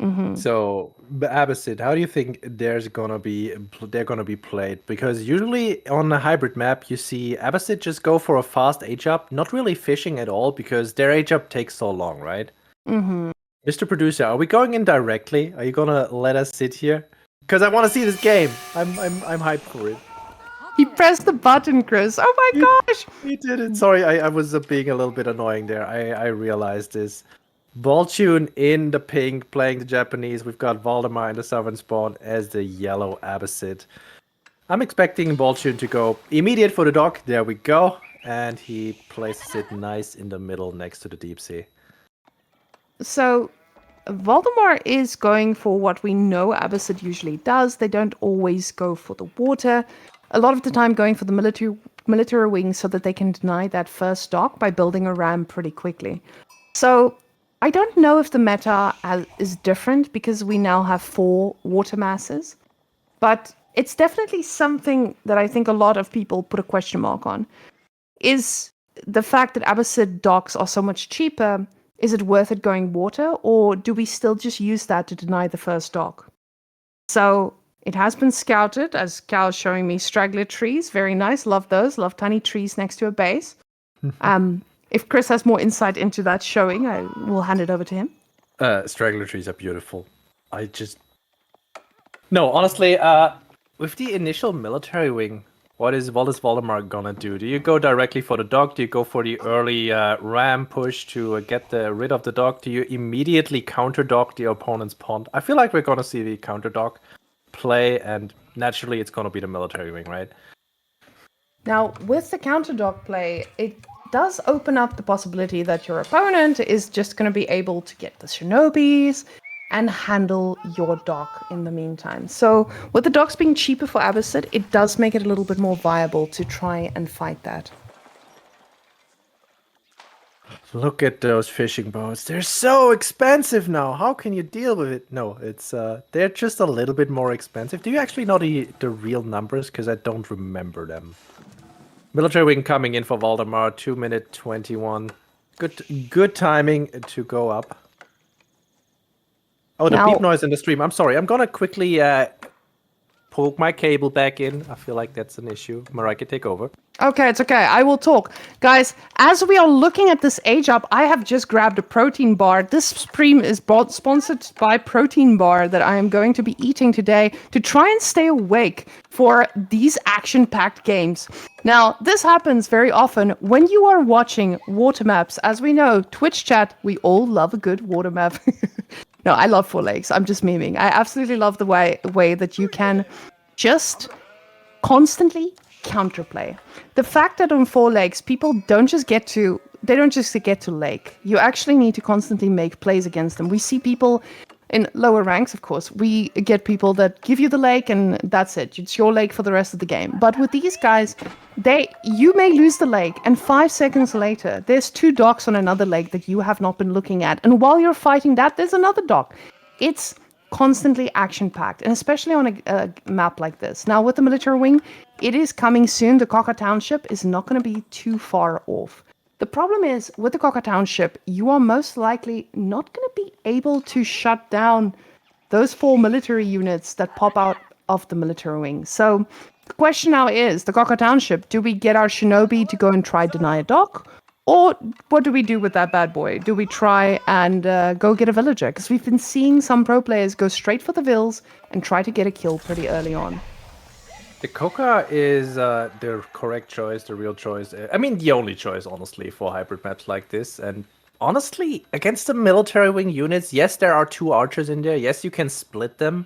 Mm-hmm. So, Abbasid, how do you think they're gonna be played? Because usually on a hybrid map, you see Abbasid just go for a fast age up, not really fishing at all because their age up takes so long, right? Mm-hmm. Mr. Producer, are we going in directly? Are you gonna let us sit here? Because I want to see this game. I'm hyped for it. He pressed the button, Chris. Oh my He, gosh! he did it. Sorry, I was being a little bit annoying there. I realized this. Baltune in the pink, playing the Japanese. We've got Valdemar in the southern spawn as the yellow Abbasid. I'm expecting Baltune to go immediate for the dock. There we go. And he places it nice in the middle next to the deep sea. So, Valdemar is going for what we know Abbasid usually does. They don't always go for the water. A lot of the time going for the military wing so that they can deny that first dock by building a ram pretty quickly. So I don't know if the meta is different because we now have 4 water masses, but it's definitely something that I think a lot of people put a question mark on. Is the fact that Abbasid docks are so much cheaper, is it worth it going water, or do we still just use that to deny the first dock? So it has been scouted, as Cal's showing me, straggler trees. Very nice. Love those. Love tiny trees next to a base. If Chris has more insight into that showing, I will hand it over to him. Straggler trees are beautiful. No, honestly, with the initial military wing, what is Valdemar gonna do? Do you go directly for the dock? Do you go for the early ram push to get rid of the dock? Do you immediately counter dock the opponent's pond? I feel like we're gonna see the counter dock play, and naturally it's gonna be the military wing, right? Now, with the counter dock play, it does open up the possibility that your opponent is just going to be able to get the shinobis and handle your dock in the meantime. So, with the docks being cheaper for Abbasid, it does make it a little bit more viable to try and fight that. Look at those fishing boats. They're so expensive now. How can you deal with it? No, it's they're just a little bit more expensive. Do you actually know the real numbers? Because I don't remember them. Military wing coming in for Valdemar, 2 minute 21. Good timing to go up. Oh, the beep noise in the stream. I'm sorry. I'm gonna quickly poke my cable back in. I feel like that's an issue. Marika, take over. Okay, it's okay. I will talk. Guys, as we are looking at this age up, I have just grabbed a protein bar. This stream is sponsored by Protein Bar that I am going to be eating today to try and stay awake for these action-packed games. Now, this happens very often when you are watching water maps. As we know, Twitch chat, we all love a good water map. No, I love Four Lakes. I'm just memeing. I absolutely love the way that you can just constantly counterplay. The fact that on Four Lakes, people don't just get to lake. You actually need to constantly make plays against them. We see people in lower ranks, of course. We get people that give you the lake and that's it. It's your lake for the rest of the game. But with these guys, you may lose the lake and 5 seconds later, there's 2 docks on another lake that you have not been looking at. And while you're fighting that, there's another dock. It's constantly action-packed, and especially on a map like this. Now, with the military wing, it is coming soon. The Cocker Township is not going to be too far off. The problem is, with the Cocker Township, you are most likely not going to be able to shut down those 4 military units that pop out of the military wing. So, the question now is, the Cocker Township, do we get our shinobi to go and try deny a dock? Or what do we do with that bad boy? Do we try and go get a villager? Because we've been seeing some pro players go straight for the vills and try to get a kill pretty early on. The Coca is the correct choice, the real choice. I mean, the only choice, honestly, for hybrid maps like this. And honestly, against the military wing units, yes, there are 2 archers in there. Yes, you can split them.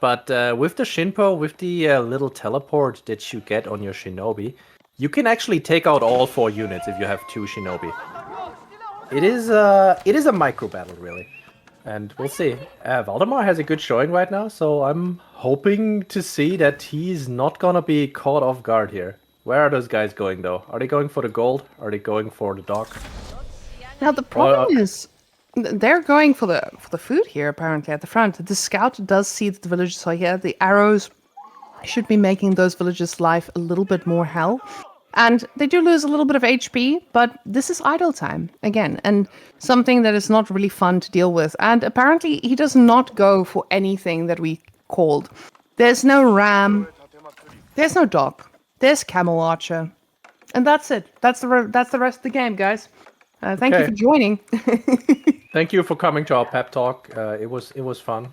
But with the Shinpo, with the little teleport that you get on your shinobi, you can actually take out all 4 units if you have 2 shinobi. It is a micro battle, really. And we'll see. Valdemar has a good showing right now, so I'm hoping to see that he's not gonna be caught off guard here. Where are those guys going, though? Are they going for the gold? Are they going for the dock? Now, the problem is, they're going for the food here, apparently, at the front. The scout does see that the villagers are here. The arrows should be making those villagers' life a little bit more hell. And they do lose a little bit of HP, but this is idle time, again, and something that is not really fun to deal with. And apparently he does not go for anything that we called. There's no ram, there's no dog, there's camel archer. And that's it. That's the rest of the game, guys. Thank you Okay. for joining. Thank you for coming to our pep talk. It was fun.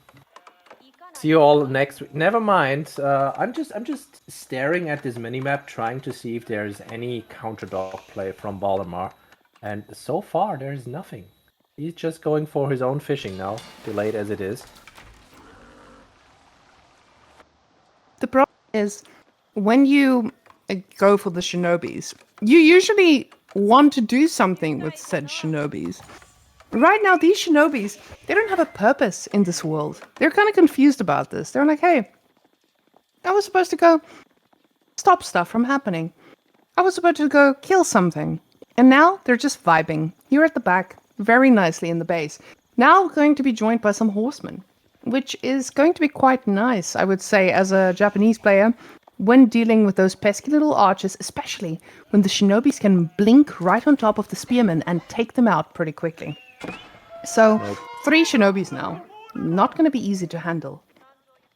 See you all next week. Never mind. I'm just staring at this minimap, trying to see if there's any counter dog play from Valdemar, and so far there's nothing. He's just going for his own fishing now, delayed as it is. The problem is, when you go for the shinobis, you usually want to do something with said shinobis. Right now, these shinobis, they don't have a purpose in this world. They're kind of confused about this. They're like, hey, I was supposed to go stop stuff from happening. I was supposed to go kill something. And now they're just vibing. Here at the back, very nicely in the base. Now going to be joined by some horsemen, which is going to be quite nice, I would say, as a Japanese player, when dealing with those pesky little archers, especially when the shinobis can blink right on top of the spearmen and take them out pretty quickly. So, 3 shinobis now. Not going to be easy to handle.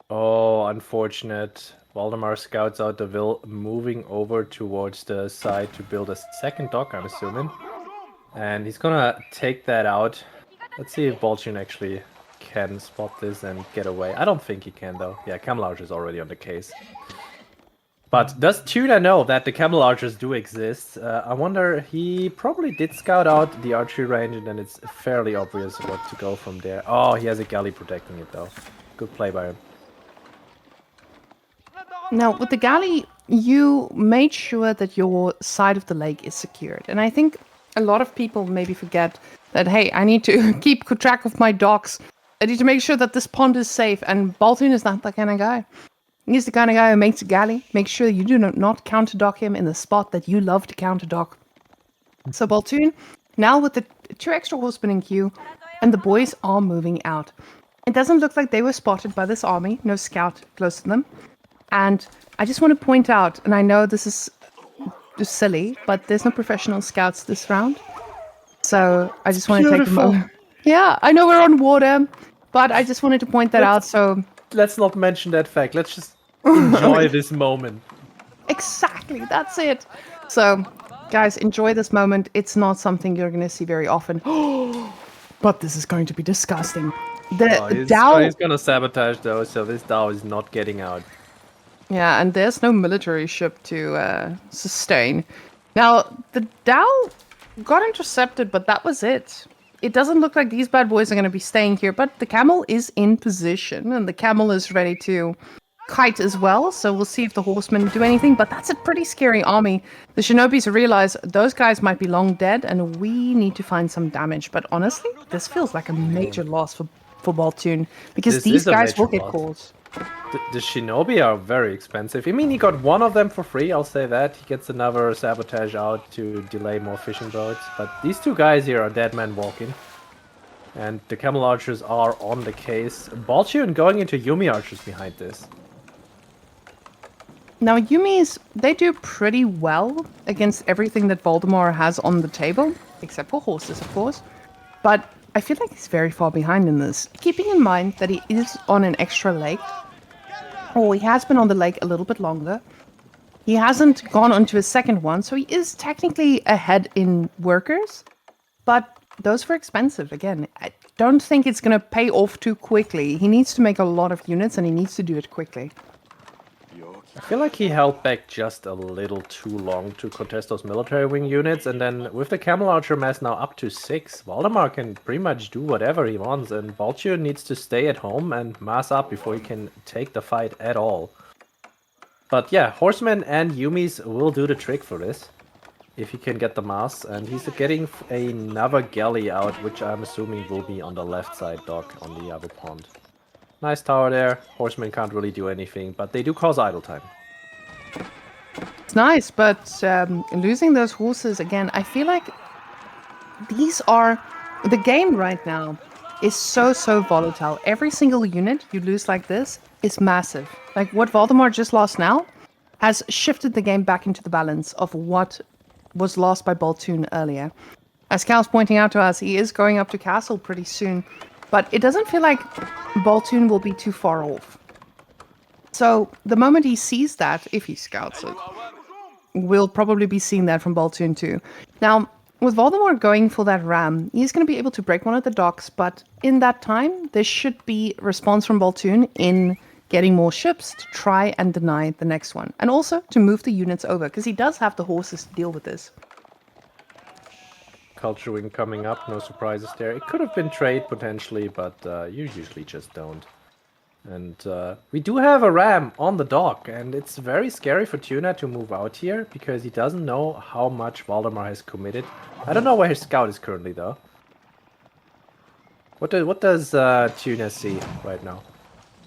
Oh, unfortunate. Valdemar scouts out the Vil, moving over towards the side to build a second dock, I'm assuming. And he's gonna take that out. Let's see if Baltune actually can spot this and get away. I don't think he can, though. Yeah, Camel Archer is already on the case. But does Tuna know that the Camel Archers do exist? I wonder, he probably did scout out the archery range, and then it's fairly obvious what to go from there. Oh, he has a galley protecting it, though. Good play by him. Now, with the galley, you made sure that your side of the lake is secured. And I think a lot of people maybe forget that, hey, I need to keep track of my docks. I need to make sure that this pond is safe. And Baltune is not that kind of guy. He's the kind of guy who makes a galley. Make sure you do not counterdock him in the spot that you love to counterdock. So Baltune, now with the 2 extra horsemen in queue, and the boys are moving out. It doesn't look like they were spotted by this army. No scout close to them. And I just want to point out, and I know this is just silly, but there's no professional scouts this round. So I just want to take a moment. Yeah, I know we're on water, but I just wanted to point that out. So let's not mention that fact. Let's just enjoy this moment. Exactly, that's it. So, guys, enjoy this moment. It's not something you're going to see very often. But this is going to be disgusting. The Dao... He's gonna sabotage though, so this Dao is not getting out. Yeah, and there's no military ship to sustain. Now, the Dao got intercepted, but that was it. It doesn't look like these bad boys are going to be staying here, but the camel is in position, and the camel is ready to kite as well, so we'll see if the horsemen do anything, but that's a pretty scary army. The shinobis realize those guys might be long dead, and we need to find some damage, but honestly, this feels like a major loss for Baltune, because these guys will get calls. The shinobi are very expensive. I mean, he got one of them for free, I'll say that. He gets another sabotage out to delay more fishing boats. But these 2 guys here are dead men walking. And the camel archers are on the case. Baltune going into Yumi archers behind this. Now, Yumis, they do pretty well against everything that Valdemar has on the table. Except for horses, of course. But I feel like he's very far behind in this. Keeping in mind that he is on an extra lake. Or he has been on the lake a little bit longer. He hasn't gone onto his second one, so he is technically ahead in workers. But those were expensive. Again, I don't think it's going to pay off too quickly. He needs to make a lot of units, and he needs to do it quickly. I feel like he held back just a little too long to contest those military wing units, and then with the camel archer mass now up to 6, Valdemar can pretty much do whatever he wants, and Baltune needs to stay at home and mass up before he can take the fight at all. But yeah, horsemen and Yumis will do the trick for this, if he can get the mass, and he's getting another galley out, which I'm assuming will be on the left side dock on the other pond. Nice tower there. Horsemen can't really do anything, but they do cause idle time. It's nice, but losing those horses again, I feel like these are... The game right now is so volatile. Every single unit you lose like this is massive. Like what Valdemar just lost now, has shifted the game back into the balance of what was lost by Baltune earlier. As Cal's pointing out to us, he is going up to castle pretty soon, but it doesn't feel like Baltune will be too far off. So the moment he sees that, if he scouts it, we'll probably be seeing that from Baltune too. Now, with Valdemar going for that ram, he's going to be able to break one of the docks, but in that time, there should be response from Baltune in getting more ships to try and deny the next one. And also to move the units over, because he does have the horses to deal with this. Culture wing coming up, no surprises there. It could have been trade potentially, but you usually just don't. And we do have a ram on the dock, and it's very scary for Tuna to move out here because he doesn't know how much Valdemar has committed. I don't know where his scout is currently though. What does Tuna see right now?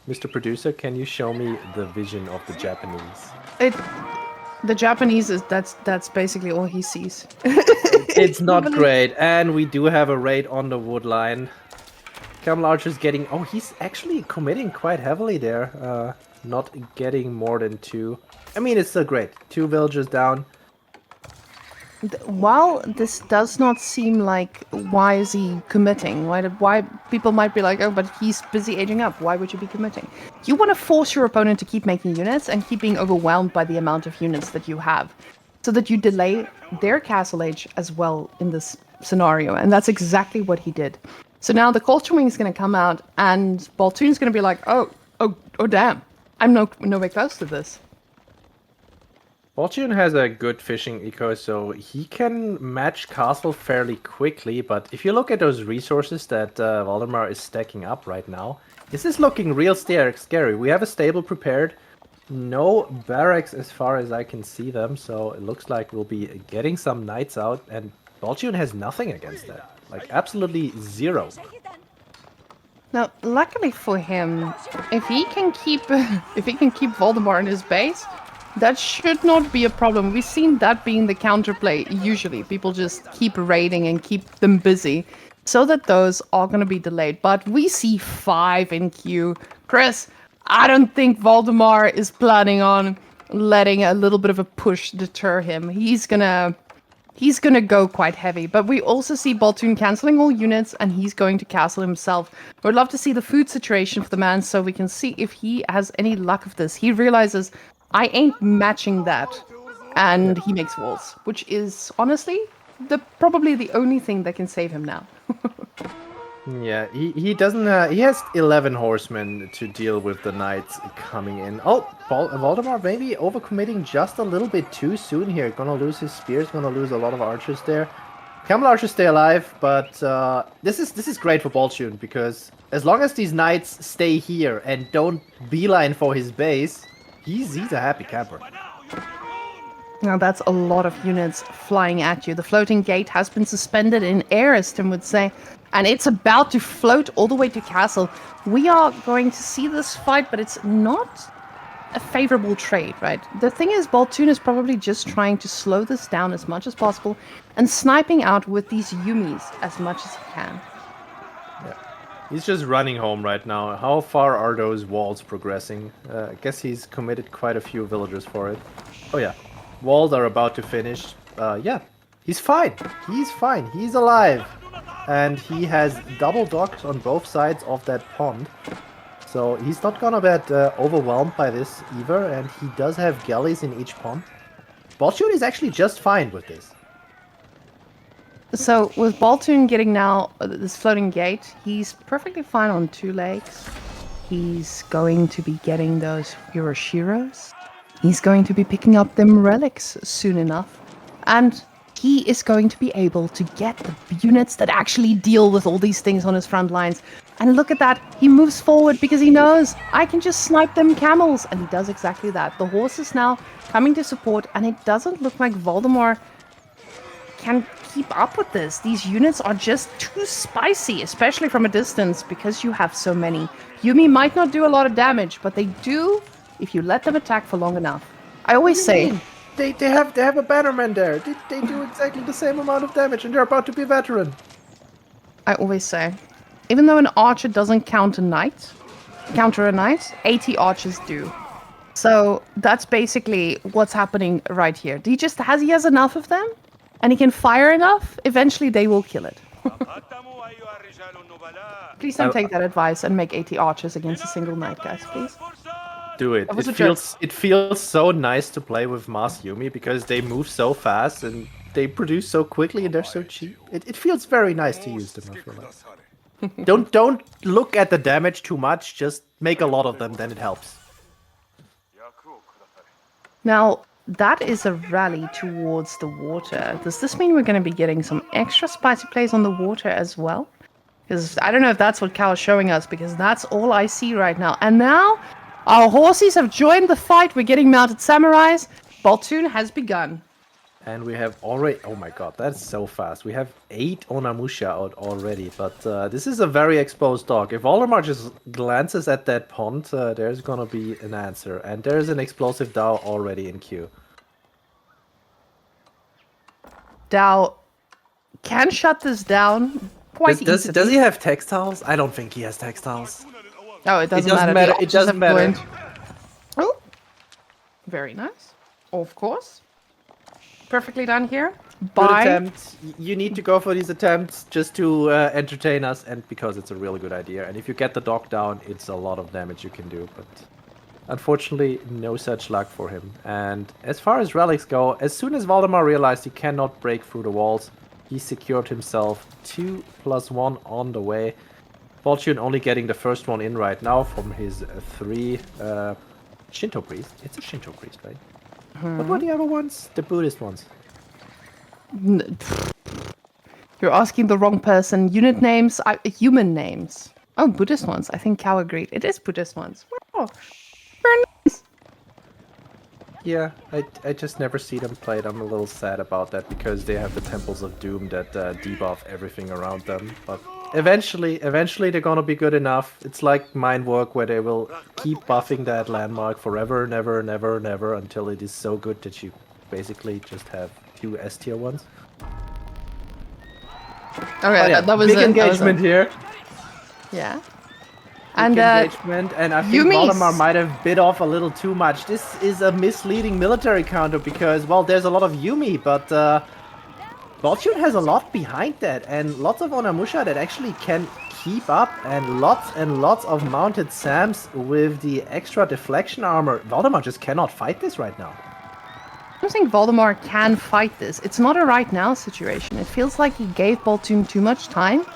Mr. Producer, can you show me the vision of the Japanese? The Japanese is that's basically all he sees. It's not great, and we do have a raid on the wood line. Camel Archer's getting... Oh, he's actually committing quite heavily there. Not getting more than 2. I mean, it's still great. 2 villagers down. While this does not seem like, why is he committing? Why people might be like, oh, but he's busy aging up. Why would you be committing? You want to force your opponent to keep making units and keep being overwhelmed by the amount of units that you have, so that you delay their castle age as well in this scenario. And that's exactly what he did. So now the culture wing is going to come out, and Baltune's going to be like, oh, damn, I'm nowhere close to this. Baltune has a good fishing eco, so he can match castle fairly quickly, but if you look at those resources that Valdemar is stacking up right now, this is looking real scary. We have a stable prepared, no barracks as far as I can see them, so it looks like we'll be getting some knights out, and Baltune has nothing against that. Like, absolutely zero. Now, luckily for him, if he can keep Valdemar in his base, that should not be a problem. We've seen that being the counterplay. Usually, people just keep raiding and keep them busy, so that those are going to be delayed. But we see 5 in queue. Chris, I don't think Valdemar is planning on letting a little bit of a push deter him. He's gonna go quite heavy. But we also see Baltune cancelling all units, and he's going to castle himself. We'd love to see the food situation for the man, so we can see if he has any luck of this. He realizes, I ain't matching that, and he makes walls, which is honestly probably the only thing that can save him now. Yeah, he doesn't. He has 11 horsemen to deal with the knights coming in. Oh, Valdemar maybe overcommitting just a little bit too soon here. Gonna lose his spears. Gonna lose a lot of archers there. Camel archers stay alive, but this is great for Baltune, because as long as these knights stay here and don't beeline for his base, he's a happy camper. Now that's a lot of units flying at you. The floating gate has been suspended in air, as Tim would say, and it's about to float all the way to castle. We are going to see this fight, but it's not a favorable trade, right? The thing is, Baltune is probably just trying to slow this down as much as possible and sniping out with these Yumis as much as he can. Yeah. He's just running home right now. How far are those walls progressing? I guess he's committed quite a few villagers for it. Oh yeah, walls are about to finish. Yeah, he's fine. He's fine. He's alive. And he has double docked on both sides of that pond. So he's not gonna get overwhelmed by this either, and he does have galleys in each pond. Baltune is actually just fine with this. So with Baltune getting now this floating gate, he's perfectly fine on 2 legs. He's going to be getting those Hiroshiros. He's going to be picking up them relics soon enough. And he is going to be able to get the units that actually deal with all these things on his front lines. And look at that, he moves forward because he knows, I can just snipe them camels. And he does exactly that. The horse is now coming to support, and it doesn't look like Valdemar can keep up with this. These units are just too spicy, especially from a distance, because you have so many. Yumi might not do a lot of damage, but they do if you let them attack for long enough. I always say... They have a bannerman there. They do exactly the same amount of damage, and they're about to be veteran. I always say, even though an archer doesn't counter a knight, 80 archers do. So that's basically what's happening right here. He has enough of them, and he can fire enough. Eventually, they will kill it. Please don't take that advice and make 80 archers against a single knight, guys. Please. Do it. That was It a joke. feels so nice to play with Mass Yumi because they move so fast and they produce so quickly and they're so cheap. It feels very nice to use them. I feel like. Don't look at the damage too much. Just make a lot of them, then it helps. Now, that is a rally towards the water. Does this mean we're going to be getting some extra spicy plays on the water as well? Because I don't know if that's what Cal is showing us, because that's all I see right now. And now, our horses have joined the fight. We're getting mounted samurais. Baltune has begun. And we have already... Oh my god, that's so fast. We have 8 Onamusha out already, but this is a very exposed dog. If Valdemar just glances at that pond, there's gonna be an answer. And there's an explosive Dao already in queue. Dao can shut this down quite easily. Does he have textiles? I don't think he has textiles. Oh, it doesn't matter. It doesn't matter. Oh, very nice. Of course. Perfectly done here. Good attempt. You need to go for these attempts just to entertain us and because it's a really good idea. And if you get the dog down, it's a lot of damage you can do. But unfortunately, no such luck for him. And as far as relics go, as soon as Valdemar realized he cannot break through the walls, he secured himself 2+1 on the way. Baltune only getting the first one in right now from his 3 Shinto priest. It's a Shinto priest, right? What were the other ones? The Buddhist ones. You're asking the wrong person. Unit names, human names. Oh, Buddhist ones. I think Cow agreed. It is Buddhist ones. Wow. Very nice. Yeah, I just never see them played. I'm a little sad about that because they have the Temples of Doom that debuff everything around them. But eventually they're gonna be good enough. It's like Mind Work where they will keep buffing that landmark forever, never, never, never until it is so good that you basically just have 2 S tier ones. Okay, yeah, that was big it. engagement here. Yeah. And engagement, and I think Valdemar might have bit off a little too much. This is a misleading military counter because, well, there's a lot of Yumi, but Baltune has a lot behind that, and lots of Onamusha that actually can keep up, and lots of mounted Sams with the extra deflection armor. Valdemar just cannot fight this right now. I don't think Valdemar can fight this. It's not a right now situation. It feels like he gave Baltune too much time.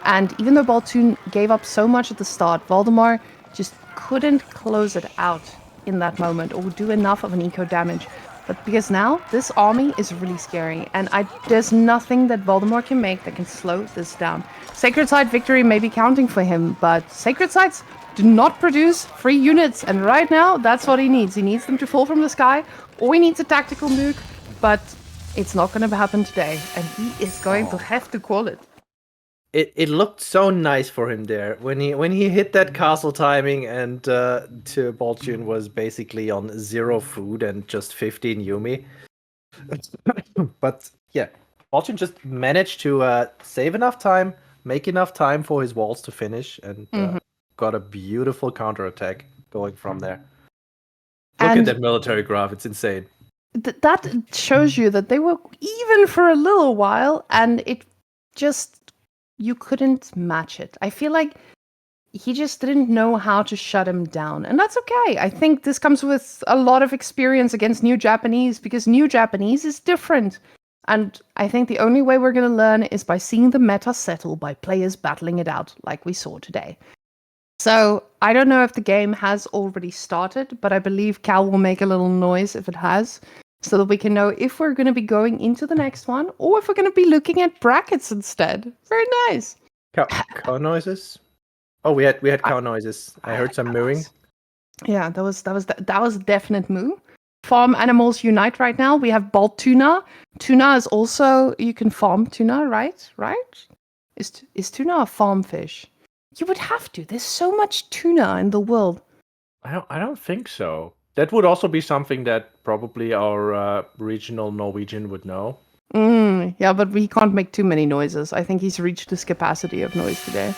And even though Baltune gave up so much at the start, Valdemar just couldn't close it out in that moment or do enough of an eco damage. But because now, this army is really scary, and there's nothing that Valdemar can make that can slow this down. Sacred Site victory may be counting for him, but Sacred Sites do not produce free units, and right now, that's what he needs. He needs them to fall from the sky, or he needs a tactical nuke, but it's not going to happen today, and he is going to have to call it. It looked so nice for him there when he hit that castle timing and to Baltune was basically on 0 food and just 15 Yumi. But yeah, Baltune just managed to save enough time, make enough time for his walls to finish, and got a beautiful counterattack going from there. Look at that military graph; it's insane. That shows you that they were even for a little while, and it just. You couldn't match it. I feel like he just didn't know how to shut him down. And that's okay. I think this comes with a lot of experience against New Japanese because New Japanese is different. And I think the only way we're going to learn is by seeing the meta settle by players battling it out like we saw today. So I don't know if the game has already started, but I believe Cal will make a little noise if it has. So that we can know if we're going to be going into the next one or if we're going to be looking at brackets instead. Very nice. Cow noises? Oh, we had cow noises. I heard some mooing. Yeah, that was a definite moo. Farm animals unite right now. We have Baltuna. Tuna is also you can farm tuna, right? Right? Is tuna a farm fish? You would have to. There's so much tuna in the world. I don't think so. That would also be something that probably our regional Norwegian would know. Yeah, but he can't make too many noises. I think he's reached his capacity of noise today.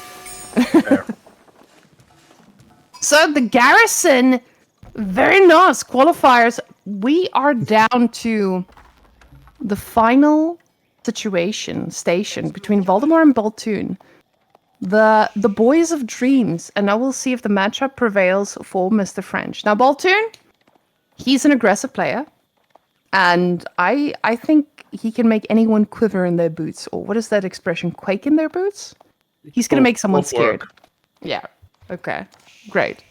So the Garrison Very nice. Qualifiers. We are down to the final station between Valdemar and Baltune. The boys of dreams, and now we'll see if the matchup prevails for Mr. French. Now, Baltune, he's an aggressive player, and I think he can make anyone quiver in their boots. Or what is that expression? Quake in their boots? He's gonna make someone scared. Yeah. Okay. Great.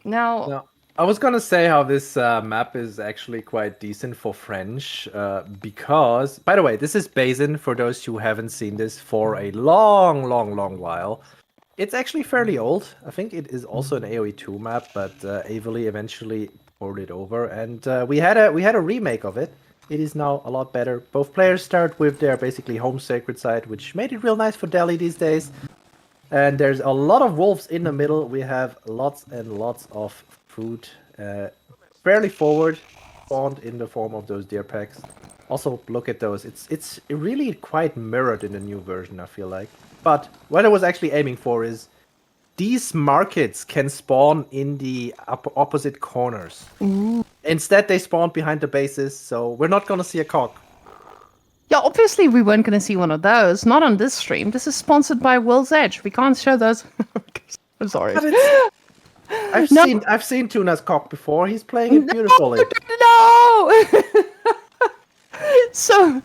Now, I was gonna say how this map is actually quite decent for French, because, by the way, this is Basin for those who haven't seen this for a long while. It's actually fairly old. I think it is also an AoE2 map, but Avely eventually ported it over, and we had a remake of it. It is now a lot better. Both players start with their basically home sacred site, which made it real nice for Delhi these days. And there's a lot of wolves in the middle. We have lots and lots of food, fairly forward, spawned in the form of those deer packs. Also, look at those. It's really quite mirrored in the new version, I feel like. But what I was actually aiming for is these markets can spawn in the opposite corners. Ooh. Instead, they spawn behind the bases, so we're not gonna see a cock. Yeah, obviously we weren't going to see one of those. Not on this stream. This is sponsored by Will's Edge. We can't show those. I'm sorry. I've seen Tuna's cock before. He's playing it beautifully. No! So,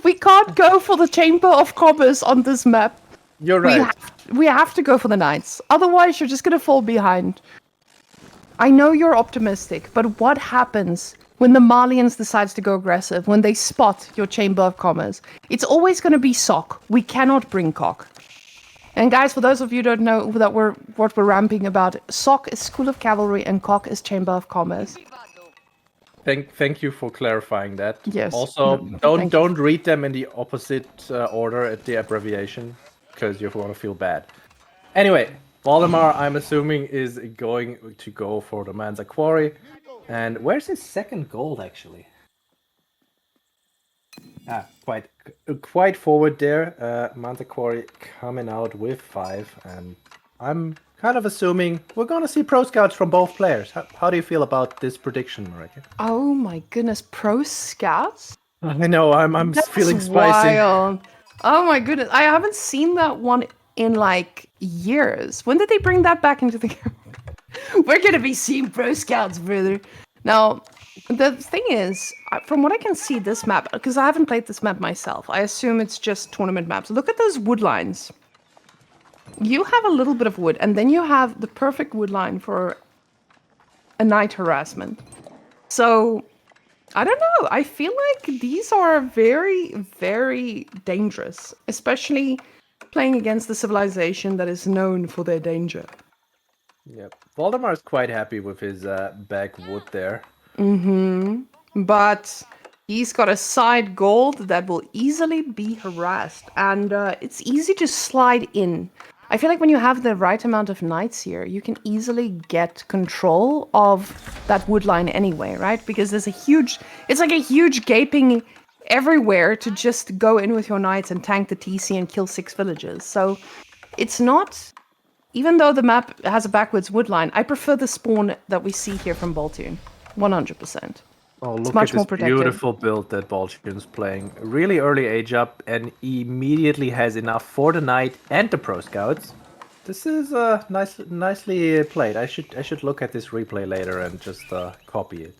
we can't go for the Chamber of Commerce on this map. You're right. We have to go for the Knights. Otherwise, you're just going to fall behind. I know you're optimistic, but what happens when the Malians decides to go aggressive, when they spot your Chamber of Commerce? It's always going to be sock. We cannot bring cock. And guys, for those of you who don't know what we're ramping about, sock is School of Cavalry and cock is Chamber of Commerce. Thank you for clarifying that. Yes. Also, don't read them in the opposite order at the abbreviation, because you're going to feel bad. Anyway, Valdemar, I'm assuming, is going to go for the Manza Quarry. And where's his second gold, actually? Quite forward there. Manza Quarry coming out with 5. And I'm kind of assuming we're going to see pro scouts from both players. How do you feel about this prediction, Marika? Oh my goodness, pro scouts? I know, I'm feeling spicy. Wild. Oh my goodness, I haven't seen that one in like years. When did they bring that back into the game? We're gonna be seeing pro scouts, brother. Now, the thing is, from what I can see, this map, because I haven't played this map myself, I assume it's just tournament maps. Look at those wood lines. You have a little bit of wood, and then you have the perfect wood line for a night harassment. So, I don't know. I feel like these are very, very dangerous, especially playing against the civilization that is known for their danger. Yep. Valdemar is quite happy with his back wood there. But he's got a side gold that will easily be harassed, and it's easy to slide in. I feel like when you have the right amount of knights here, you can easily get control of that wood line anyway, right? Because there's it's like a huge gaping everywhere to just go in with your knights and tank the TC and kill 6 villagers. So it's not, even though the map has a backwards wood line, I prefer the spawn that we see here from Baltune, 100%. Oh, look it's much at more this protected. beautiful build that Baltune's playing. Really early age up, and immediately has enough for the knight and the pro scouts. This is nicely played. I should look at this replay later and just copy it.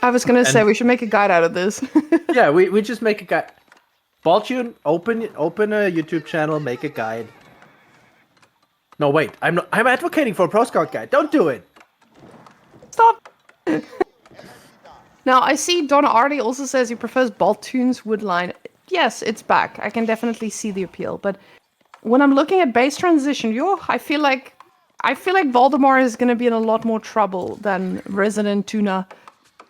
I was gonna say we should make a guide out of this. Yeah, we just make a guide. Baltune, open a YouTube channel, make a guide. No, wait, I'm advocating for a pro scout guide. Don't do it. Stop. Now, I see Donna Artie also says he prefers Baltune's wood line. Yes, it's back. I can definitely see the appeal. But when I'm looking at base transition, I feel like Valdemar is going to be in a lot more trouble than Resident Tuna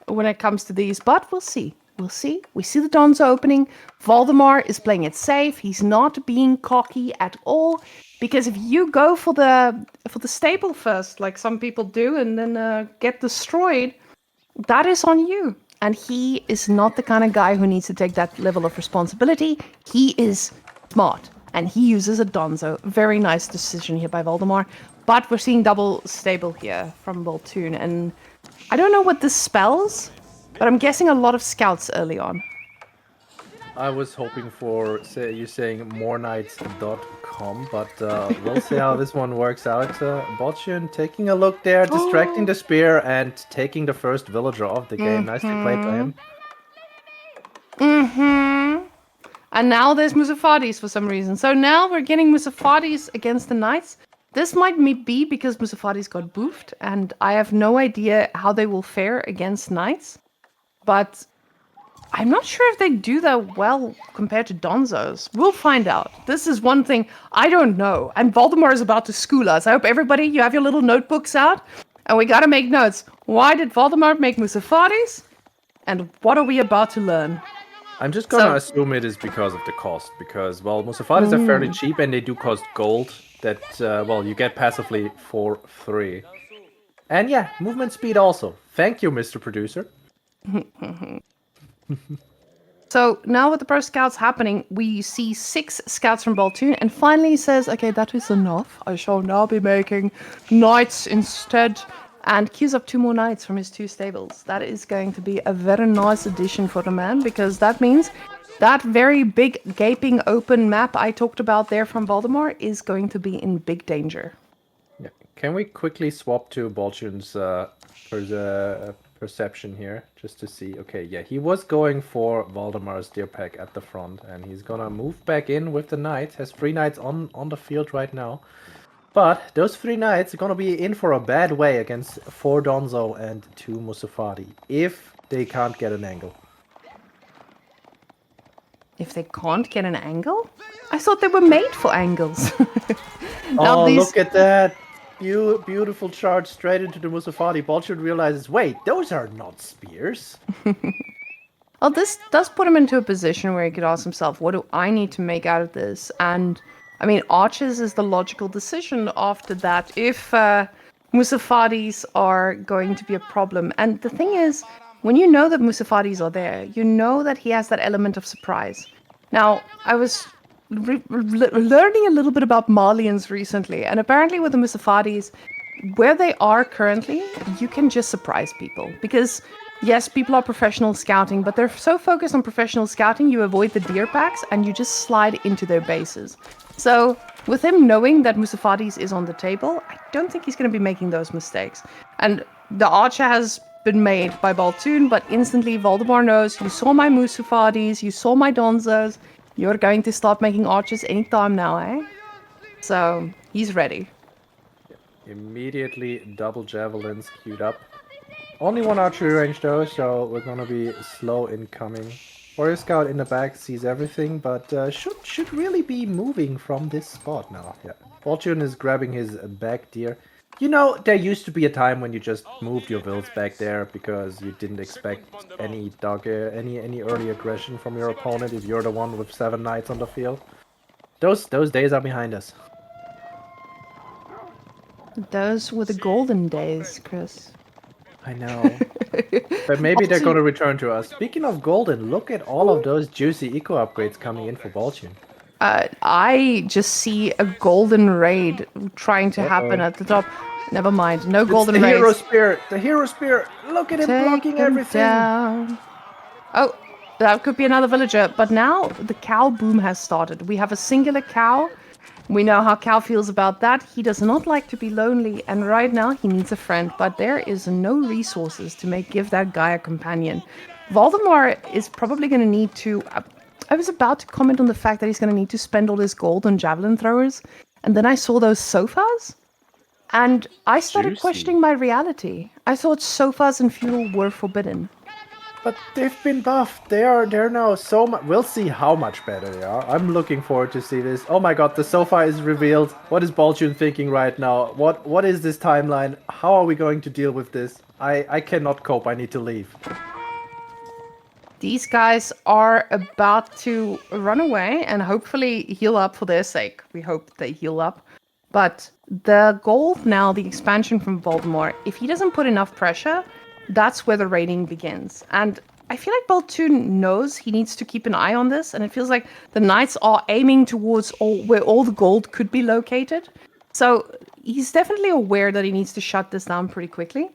when it comes to these. But we'll see. We'll see. We see the Donzo opening. Valdemar is playing it safe. He's not being cocky at all. Because if you go for the staple first, like some people do, and then get destroyed, that is on you. And he is not the kind of guy who needs to take that level of responsibility. He is smart. and he uses a Donzo. Very nice decision here by Valdemar. But we're seeing double stable here from Baltune, and I don't know what this spells, but I'm guessing a lot of scouts early on. I was hoping for you saying moreknights.com, but we'll see how this one works out. Baltune taking a look there, distracting the spear and taking the first villager of the game. Nicely played by him. And now there's Musafadis for some reason. So now we're getting Musafadis against the knights. This might be because Musafadis got boofed, and I have no idea how they will fare against knights. But I'm not sure if they do that well compared to Donzos. We'll find out. This is one thing I don't know. And Valdemar is about to school us. I hope everybody, you have your little notebooks out. And we gotta make notes. Why did Valdemar make Musafadis? And what are we about to learn? I'm just gonna assume it is because of the cost. Because, well, Musafadis are fairly cheap and they do cost gold. That, well, you get passively for free. And yeah, movement speed also. Thank you, Mr. Producer. So now with the pro scouts happening, we see 6 scouts from Baltune, and finally he says, okay, that is enough. I shall now be making knights instead, and queues up 2 more knights from his 2 stables. That is going to be a very nice addition for the man, because that means that very big gaping open map I talked about there from Valdemar is going to be in big danger. Yeah. Can we quickly swap to Baltune's perception here, just to see? Okay, yeah, he was going for Valdemar's deer pack at the front, and he's gonna move back in with the knight. Has 3 knights on the field right now. But those 3 knights are gonna be in for a bad way against 4 Donzo and 2 Musafadi, if they can't get an angle. If they can't get an angle? I thought they were made for angles. Oh, look at that! Beautiful charge straight into the Musafadi. Baltune realizes, wait, those are not spears. Well, this does put him into a position where he could ask himself, what do I need to make out of this? And, I mean, archers is the logical decision after that, if Musafadis are going to be a problem. And the thing is, when you know that Musafadis are there, you know that he has that element of surprise. Now, I was learning a little bit about Malians recently, and apparently with the Musafadis, where they are currently, you can just surprise people. Because, yes, people are professional scouting, but they're so focused on professional scouting, you avoid the deer packs, and you just slide into their bases. So, with him knowing that Musafadis is on the table, I don't think he's going to be making those mistakes. And the archer has been made by Baltune, but instantly Valdemar knows, you saw my Musafadis, you saw my Donzos, you're going to start making archers anytime now, eh? So, he's ready. Immediately double javelins queued up. Only 1 archery range though, so we're gonna be slow incoming. Warrior Scout in the back sees everything, but should really be moving from this spot now. Yeah, Baltune is grabbing his back deer. You know, there used to be a time when you just moved your vills back there because you didn't expect any any early aggression from your opponent if you're the one with 7 knights on the field. Those days are behind us. Those were the golden days, Chris. I know. But maybe they're going to return to us. Speaking of golden, look at all of those juicy eco upgrades coming in for Baltune. I just see a golden raid trying to happen at the top. Never mind, no golden raids. The hero spear. Look at him blocking everything. Down. Oh, that could be another villager. But now the cow boom has started. We have a singular cow. We know how Cal feels about that. He does not like to be lonely, and right now he needs a friend, but there is no resources to give that guy a companion. Valdemar is probably going to need to... I was about to comment on the fact that he's going to need to spend all his gold on javelin throwers, and then I saw those sofas, and I started questioning my reality. I thought sofas and fuel were forbidden. But they've been buffed. They're now so much. We'll see how much better they are. I'm looking forward to see this. Oh my god, the sofa is revealed. What is Baltune thinking right now? What is this timeline? How are we going to deal with this? I cannot cope. I need to leave. These guys are about to run away and hopefully heal up for their sake. We hope they heal up. But the goal now, the expansion from Valdemar, if he doesn't put enough pressure, that's where the raiding begins. And I feel like Baltune knows he needs to keep an eye on this, and it feels like the knights are aiming towards where all the gold could be located. So he's definitely aware that he needs to shut this down pretty quickly,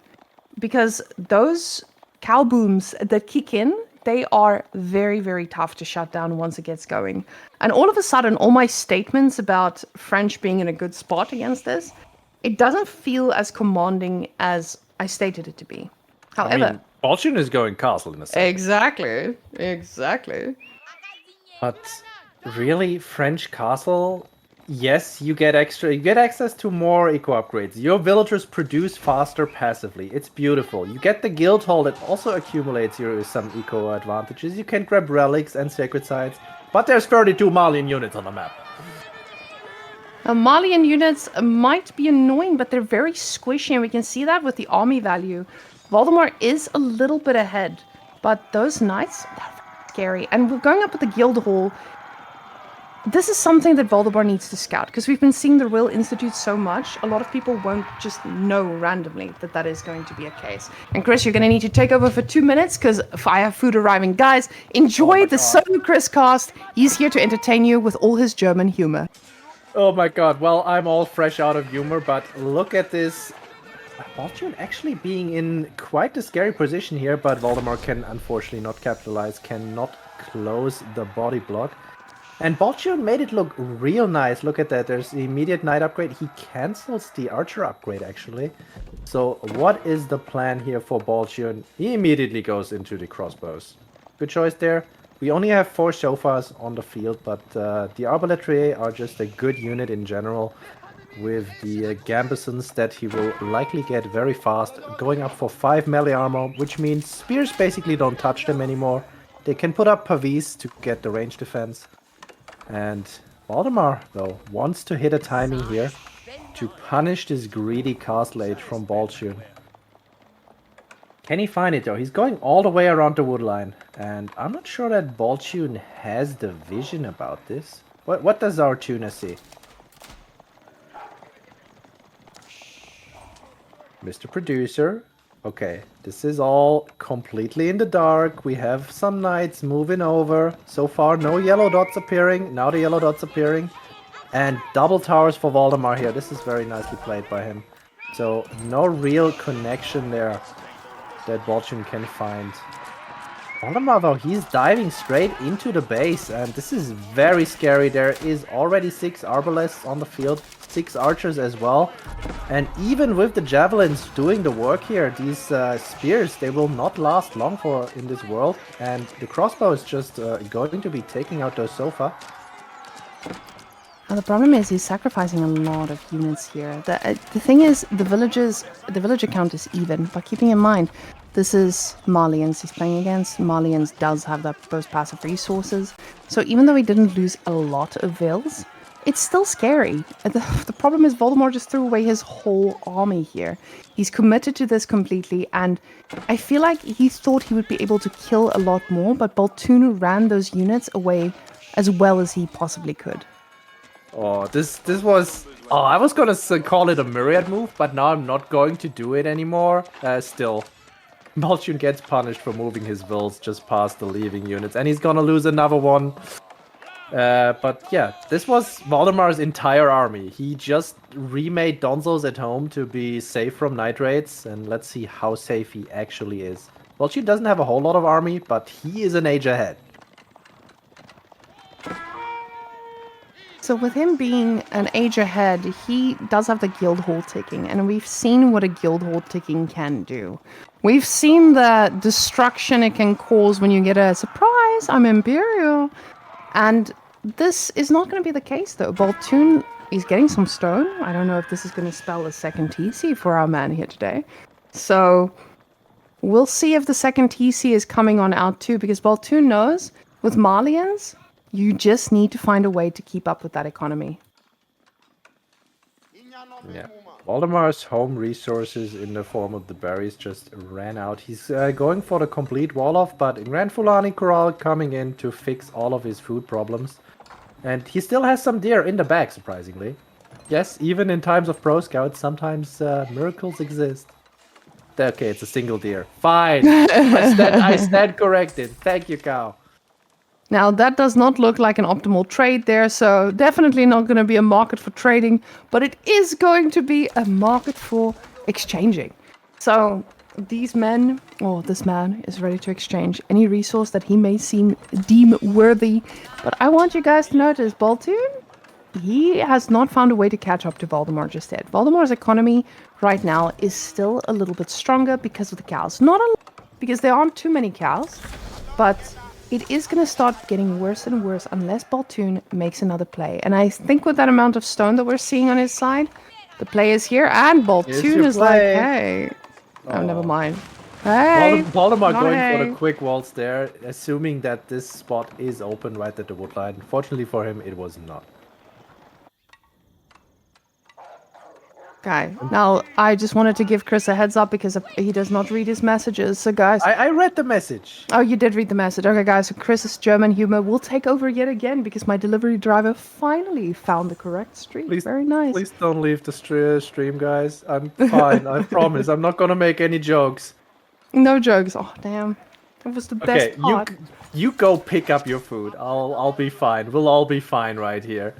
because those cow booms that kick in, they are very, very tough to shut down once it gets going. And all of a sudden, all my statements about French being in a good spot against this, it doesn't feel as commanding as I stated it to be. However, I mean, Baltune is going castle in a second. Exactly. But really, French castle? Yes, you get access to more eco upgrades. Your villagers produce faster passively. It's beautiful. You get the guild hall that also accumulates you some eco advantages. You can grab relics and sacred sites. But there's 32 Malian units on the map. Malian units might be annoying, but they're very squishy, and we can see that with the army value. Valdemar is a little bit ahead, but those knights, they're scary. And we're going up with the guild hall. This is something that Valdemar needs to scout, because we've been seeing the Royal Institute so much, a lot of people won't just know randomly that that is going to be a case. And Chris, you're going to need to take over for 2 minutes, because I have food arriving. Guys, enjoy the solo Chris cast. He's here to entertain you with all his German humor. Oh my god, well, I'm all fresh out of humor, but look at this. Baltune actually being in quite a scary position here, but Valdemar can unfortunately not capitalize, cannot close the body block. And Baltune made it look real nice. Look at that, there's the immediate knight upgrade. He cancels the archer upgrade, actually. So what is the plan here for Baltune? He immediately goes into the crossbows. Good choice there. We only have 4 shofars on the field, but the Arbaletiers are just a good unit in general, with the Gambesons that he will likely get very fast, going up for 5 melee armor, which means spears basically don't touch them anymore. They can put up pavis to get the range defense. And Valdemar, though, wants to hit a timing here to punish this greedy castle age from Baltune. Can he find it, though? He's going all the way around the woodline, and I'm not sure that Baltune has the vision about this. What does our tuner see? Mr. Producer. Okay, this is all completely in the dark. We have some knights moving over. So far, no yellow dots appearing. Now the yellow dots appearing. And double towers for Valdemar here. This is very nicely played by him. So, no real connection there that Baltune can find. Valdemar, though, he's diving straight into the base, and this is very scary. There is already 6 arbalests on the field, 6 archers as well. And even with the javelins doing the work here, these spears, they will not last long in this world. And the crossbow is just going to be taking out those sofa. Now the problem is he's sacrificing a lot of units here. The thing is, the villager count is even, but keeping in mind, this is Malians he's playing against. Malians does have those passive resources. So even though he didn't lose a lot of vills, it's still scary. The problem is Valdemar just threw away his whole army here. He's committed to this completely, and I feel like he thought he would be able to kill a lot more, but Baltune ran those units away as well as he possibly could. Oh, this was... Oh, I was gonna call it a myriad move, but now I'm not going to do it anymore. Still, Baltune gets punished for moving his vills just past the leaving units, and he's gonna lose another one. But yeah, this was Valdemar's entire army. He just remade Donzos at home to be safe from night raids, and let's see how safe he actually is. Baltune doesn't have a whole lot of army, but he is an age ahead. So with him being an age ahead, he does have the guild hall ticking, and we've seen what a guild hall ticking can do. We've seen the destruction it can cause when you get a surprise, I'm Imperial. And this is not going to be the case, though. Baltune is getting some stone. I don't know if this is going to spell a second TC for our man here today. So we'll see if the second TC is coming on out too, because Baltune knows with Malians, you just need to find a way to keep up with that economy. Yeah. Valdemar's home resources in the form of the berries just ran out. He's going for the complete wall-off, but Grand Fulani Corral coming in to fix all of his food problems. And he still has some deer in the bag, surprisingly. Yes, even in times of pro scouts, sometimes miracles exist. Okay, it's a single deer. Fine. I stand corrected. Thank you, cow. Now, that does not look like an optimal trade there, so definitely not going to be a market for trading, but it is going to be a market for exchanging. So these men, or this man, is ready to exchange any resource that he may deem worthy. But I want you guys to notice, Baltune, he has not found a way to catch up to Valdemar just yet. Valdemar's economy right now is still a little bit stronger because of the cows. Not a lot, because there aren't too many cows, but it is going to start getting worse and worse unless Baltune makes another play. And I think with that amount of stone that we're seeing on his side, the play is here, and Baltune is like, hey. Oh, never mind. Hey! Valdemar not going hey. for the quick waltz there, assuming that this spot is open right at the woodline. Fortunately for him, it was not. Okay, now I just wanted to give Chris a heads up because he does not read his messages. So guys, I read the message. Oh, you did read the message. Okay, guys, so Chris's German humor will take over yet again because my delivery driver finally found the correct street. Very nice. Please don't leave the stream, guys. I'm fine. I promise. I'm not gonna make any jokes. No jokes. Oh, damn. That was the best part. You go pick up your food. I'll be fine. We'll all be fine right here.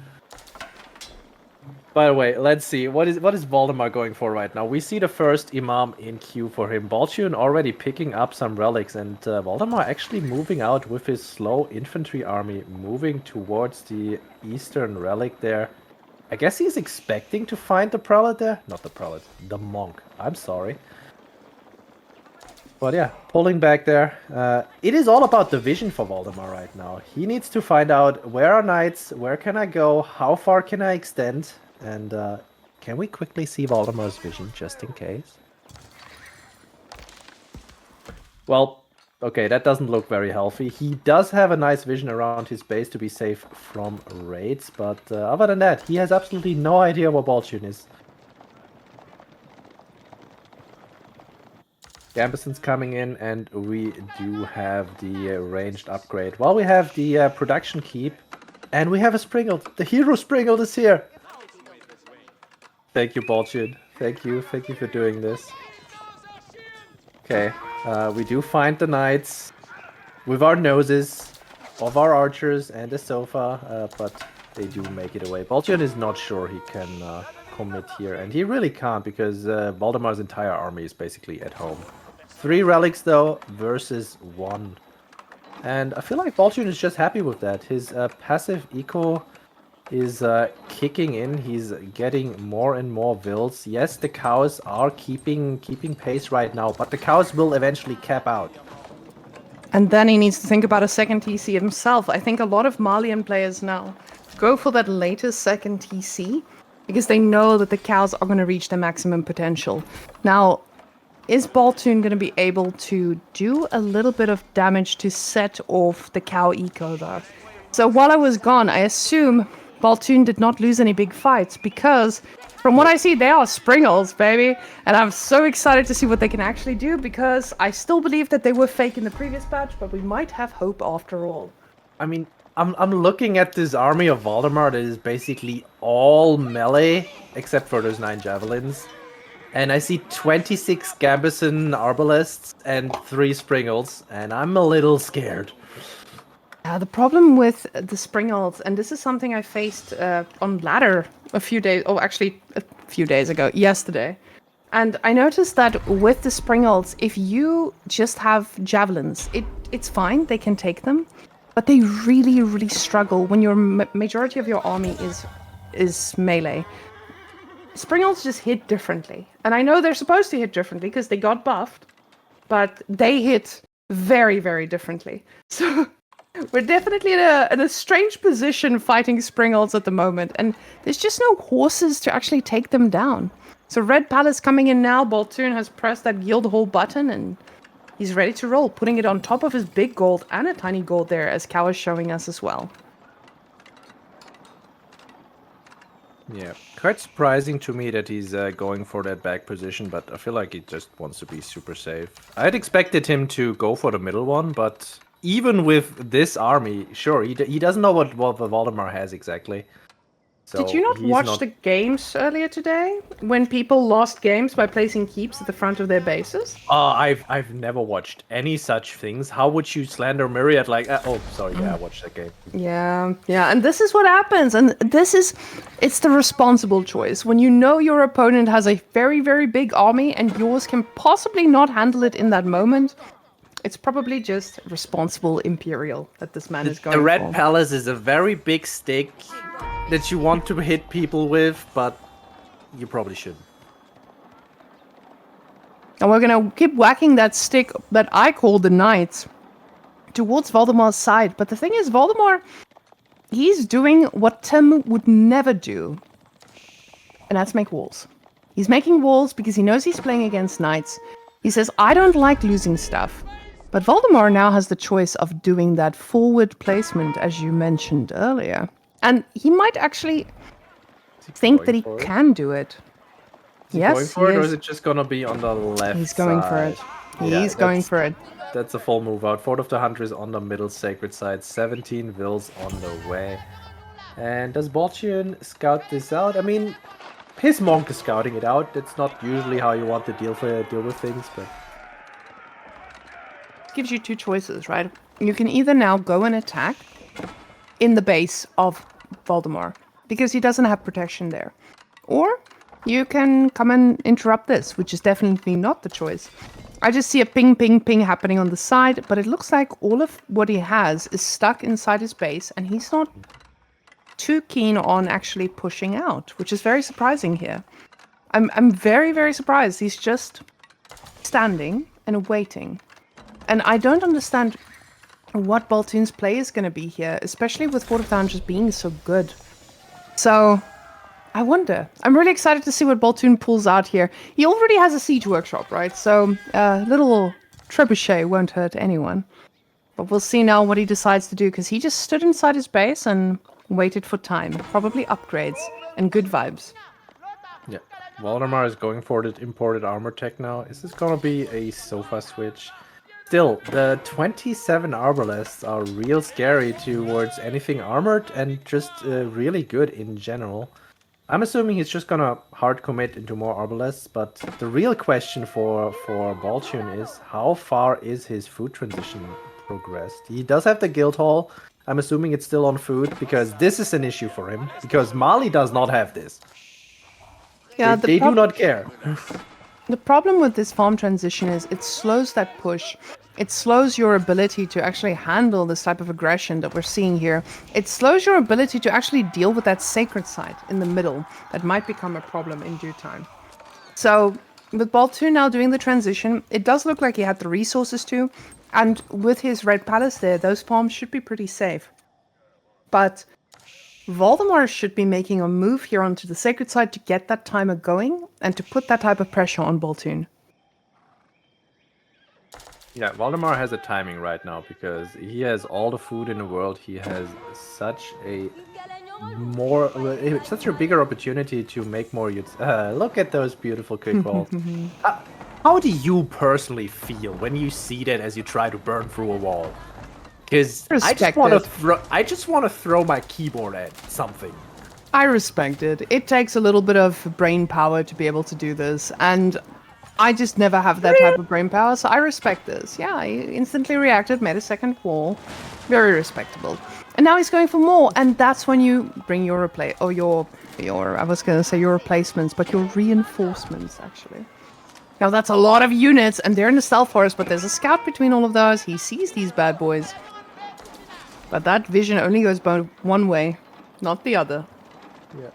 By the way, let's see. What is Valdemar going for right now? We see the first Imam in queue for him. Baltune already picking up some relics, and Valdemar actually moving out with his slow infantry army, moving towards the eastern relic there. I guess he's expecting to find the prelate there. Not the prelate, the monk. I'm sorry. But yeah, pulling back there. It is all about the vision for Valdemar right now. He needs to find out where are knights, where can I go, how far can I extend. And can we quickly see Valdemar's vision, just in case? Well, okay, that doesn't look very healthy. He does have a nice vision around his base to be safe from raids, but other than that, he has absolutely no idea where Baltune is. Gambeson's coming in, and we do have the ranged upgrade. Well, we have the production keep, and we have a Springald. The hero Springald is here! Thank you, Baltune. Thank you for doing this. Okay, we do find the knights with our noses of our archers and the sofa, but they do make it away. Baltune is not sure he can commit here, and he really can't because Valdemar's entire army is basically at home. 3 relics though versus 1, and I feel like Baltune is just happy with that. His passive eco is kicking in. He's getting more and more vills. Yes, the cows are keeping pace right now, but the cows will eventually cap out. And then he needs to think about a second TC himself. I think a lot of Malian players now go for that latest second TC because they know that the cows are going to reach their maximum potential. Now, is Baltune going to be able to do a little bit of damage to set off the cow eco though? So while I was gone, I assume Baltune did not lose any big fights because from what I see, they are Springalds, baby. And I'm so excited to see what they can actually do because I still believe that they were fake in the previous patch, but we might have hope after all. I mean, I'm looking at this army of Valdemar that is basically all melee, except for those 9 javelins. And I see 26 Gambison arbalists and 3 Springalds, and I'm a little scared. The problem with the Springalds, and this is something I faced on ladder a few days ago, yesterday. And I noticed that with the Springalds, if you just have javelins, it's fine, they can take them. But they really, really struggle when your majority of your army is melee. Springalds just hit differently. And I know they're supposed to hit differently because they got buffed, but they hit very, very differently. So we're definitely in a strange position fighting Springalds at the moment, and there's just no horses to actually take them down. So Red Palace coming in now, Baltune has pressed that Guild Hall button, and he's ready to roll, putting it on top of his big gold and a tiny gold there, as Cow is showing us as well. Yeah, quite surprising to me that he's going for that back position, but I feel like he just wants to be super safe. I had expected him to go for the middle one, but even with this army, sure, he doesn't know what Valdemar has exactly. So Did you not he's watch the games earlier today? When people lost games by placing keeps at the front of their bases? I've never watched any such things. How would you slander Myriad like? Oh, sorry. Yeah, I watched that game. Yeah, and this is what happens. And it's the responsible choice. When you know your opponent has a very, very big army and yours can possibly not handle it in that moment, it's probably just responsible Imperial that this man is going for. The Red Palace is a very big stick that you want to hit people with, but you probably shouldn't. And we're gonna keep whacking that stick that I call the Knights towards Valdemar's side. But the thing is, Valdemar, he's doing what Tim would never do. And that's make walls. He's making walls because he knows he's playing against Knights. He says, I don't like losing stuff. But Valdemar now has the choice of doing that forward placement, as you mentioned earlier. And he might actually think that he can do it. Yes, going for it, or is it just gonna be on the left? He's going for it. He's going for it. That's a full move out. Fort of the Hunter is on the middle sacred side. 17 Vills on the way. And does Baltune scout this out? I mean, his monk is scouting it out. That's not usually how you want to deal with things, but It gives you two choices, right? You can either now go and attack in the base of Valdemar, because he doesn't have protection there. Or you can come and interrupt this, which is definitely not the choice. I just see a ping, ping, ping happening on the side, but it looks like all of what he has is stuck inside his base, and he's not too keen on actually pushing out, which is very surprising here. I'm very, very surprised. He's just standing and waiting. And I don't understand what Baltune's play is going to be here, especially with Fort of the Hunters being so good. So, I wonder. I'm really excited to see what Baltune pulls out here. He already has a siege workshop, right? So, little trebuchet won't hurt anyone. But we'll see now what he decides to do, because he just stood inside his base and waited for time. Probably upgrades and good vibes. yeah. Valdemar is going for the imported armor tech now. Is this gonna be a sofa switch? Still, the 27 arbalests are real scary towards anything armored and just really good in general. I'm assuming he's just gonna hard commit into more arbalests, but the real question for Baltune is how far is his food transition progressed? He does have the guild hall. I'm assuming it's still on food because this is an issue for him because Mali does not have this. Yeah, they do not care. The problem with this farm transition is it slows that push. It slows your ability to actually handle this type of aggression that we're seeing here. It slows your ability to actually deal with that sacred site in the middle that might become a problem in due time. So, with Baltune now doing the transition, it does look like he had the resources to, and with his Red Palace there, those farms should be pretty safe. But Valdemar should be making a move here onto the sacred side to get that timer going and to put that type of pressure on Baltune. Yeah, Valdemar has a timing right now because he has all the food in the world. He has such a bigger opportunity to make more youths. Look at those beautiful quick walls. How do you personally feel when you see that as you try to burn through a wall? Because I just want to throw my keyboard at something. I respect it. It takes a little bit of brain power to be able to do this, and I just never have that type of brain power, so I respect this. Yeah, he instantly reacted, made a second wall. Very respectable. And now he's going for more, and that's when you bring your I was going to say your replacements, but your reinforcements, actually. Now that's a lot of units, and they're in the stealth forest, but there's a scout between all of those. He sees these bad boys. But that vision only goes one way, not the other. Yeah.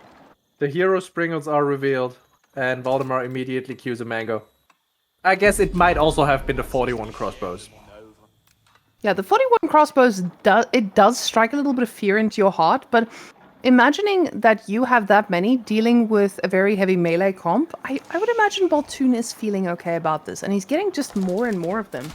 The hero springles are revealed, and Valdemar immediately cues a mango. I guess it might also have been the 41 crossbows. Yeah, the 41 crossbows, does strike a little bit of fear into your heart, but imagining that you have that many dealing with a very heavy melee comp, I would imagine Baltune is feeling okay about this, and he's getting just more and more of them.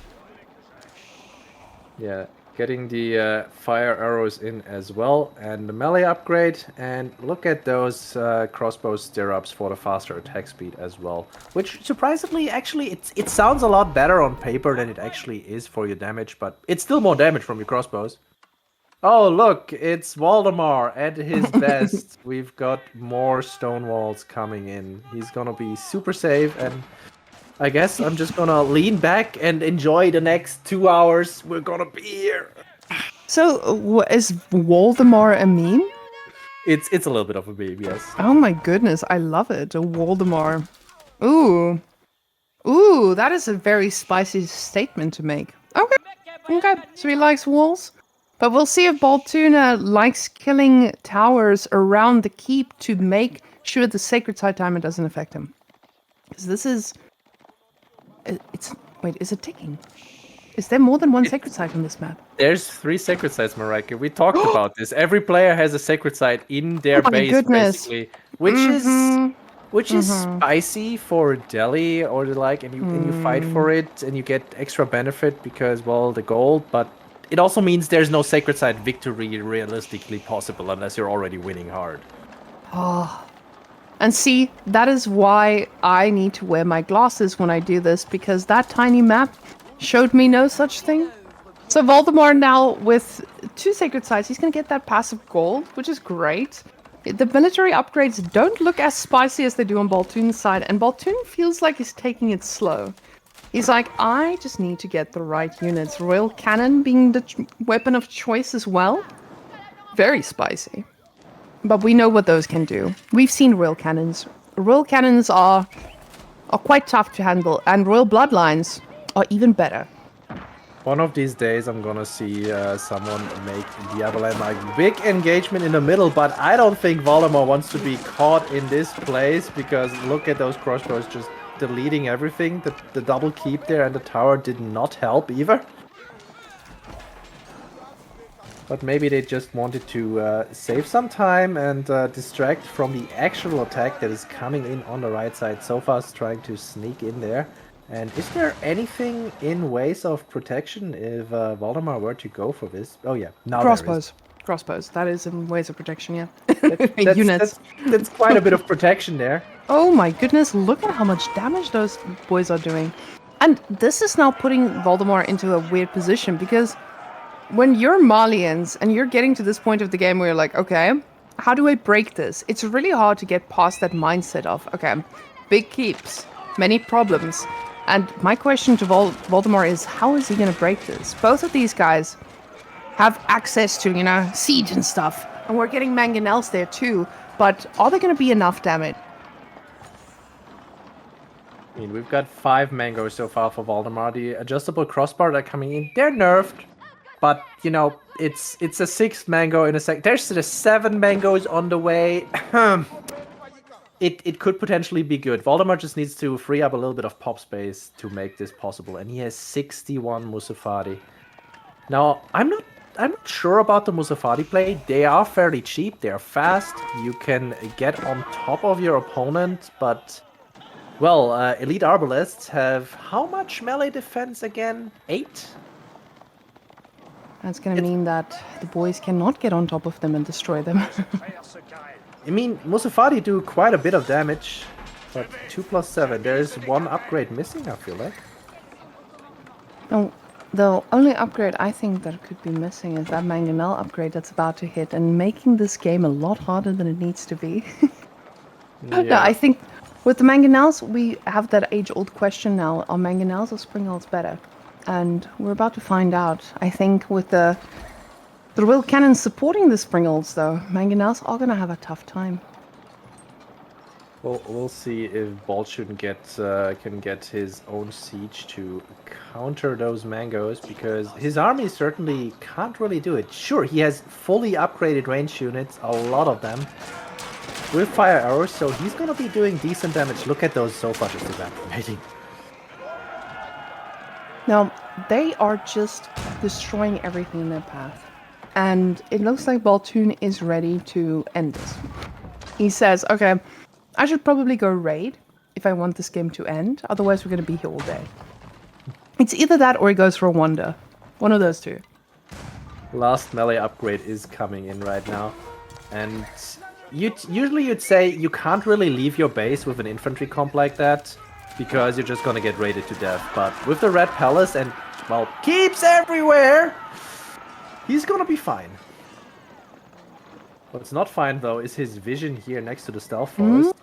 Yeah, getting the fire arrows in as well, and the melee upgrade, and look at those crossbow stirrups for the faster attack speed as well. Which, surprisingly, actually, it sounds a lot better on paper than it actually is for your damage, but it's still more damage from your crossbows. Oh, look, it's Valdemar at his best. We've got more stone walls coming in. He's gonna be super safe, and I guess I'm just gonna lean back and enjoy the next 2 hours. We're gonna be here. So, is Waldemar a meme? It's a little bit of a meme, yes. Oh my goodness, I love it. A Waldemar. Ooh. Ooh, that is a very spicy statement to make. Okay. Okay. So he likes walls. But we'll see if Baltune likes killing towers around the keep to make sure the sacred side timer doesn't affect him. Because this is... Wait, is it ticking? Is there more than one sacred site on this map? There's 3 sacred sites, Marika. We talked about this. Every player has a sacred site in their Oh my base, goodness. basically, which is spicy for Delhi or the like, and you fight for it and you get extra benefit because, well, the gold. But it also means there's no sacred site victory realistically possible unless you're already winning hard. Oh. And see, that is why I need to wear my glasses when I do this, because that tiny map showed me no such thing. So Valdemar now with 2 sacred sites, he's going to get that passive gold, which is great. The military upgrades don't look as spicy as they do on Baltune's side, and Baltune feels like he's taking it slow. He's like, I just need to get the right units. Royal Cannon being the weapon of choice as well. Very spicy. But we know what those can do. We've seen Royal Cannons. Royal Cannons are quite tough to handle, and Royal Bloodlines are even better. One of these days, I'm gonna see someone make the Avalanche like big engagement in the middle, but I don't think Valdemar wants to be caught in this place because look at those crossbows just deleting everything. The double keep there and the tower did not help either. But maybe they just wanted to save some time and distract from the actual attack that is coming in on the right side. Sofa's trying to sneak in there. And is there anything in ways of protection if Valdemar were to go for this? Oh yeah, now Crossbows. Crossbows. That is in ways of protection, yeah. Units. That's quite a bit of protection there. Oh my goodness, look at how much damage those boys are doing. And this is now putting Valdemar into a weird position because when you're Malians and you're getting to this point of the game where you're like, okay, how do I break this? It's really hard to get past that mindset of, okay, big keeps, many problems. And my question to Valdemar is, how is he going to break this? Both of these guys have access to, siege and stuff. And we're getting mangonels there too. But are there going to be enough damage? I mean, we've got 5 mangoes so far for Valdemar. The adjustable crossbar that are coming in, they're nerfed. But, it's a 6th mango in a sec. There's the 7 mangoes on the way. It could potentially be good. Valdemar just needs to free up a little bit of pop space to make this possible. And he has 61 Musafadi. Now, I'm not sure about the Musafadi play. They are fairly cheap. They are fast. You can get on top of your opponent. But, well, elite arbalists have how much melee defense again? 8? That's going to mean that the boys cannot get on top of them and destroy them. I mean, Musafadi do quite a bit of damage, but 2 + 7. There's 1 upgrade missing, I feel like. No, the only upgrade I think that could be missing is that mangonel upgrade that's about to hit and making this game a lot harder than it needs to be. Yeah. No, I think with the mangonels, we have that age-old question now. Are mangonels or springels better? And we're about to find out. I think with the Royal Cannon supporting the springels, though, mangonels are going to have a tough time. Well, we'll see if Baltune can get his own siege to counter those mangoes, because his army certainly can't really do it. Sure, he has fully upgraded range units, a lot of them, with fire arrows, so he's going to be doing decent damage. Look at those Sofa just evaporating. Now, they are just destroying everything in their path. And it looks like Baltune is ready to end this. He says, okay, I should probably go raid if I want this game to end. Otherwise, we're going to be here all day. It's either that or he goes for a wonder. One of those two. Last melee upgrade is coming in right now. And usually you'd say you can't really leave your base with an infantry comp like that, because you're just gonna get raided to death. But with the Red Palace and, well, keeps everywhere, he's gonna be fine. What's not fine though is his vision here next to the stealth forest.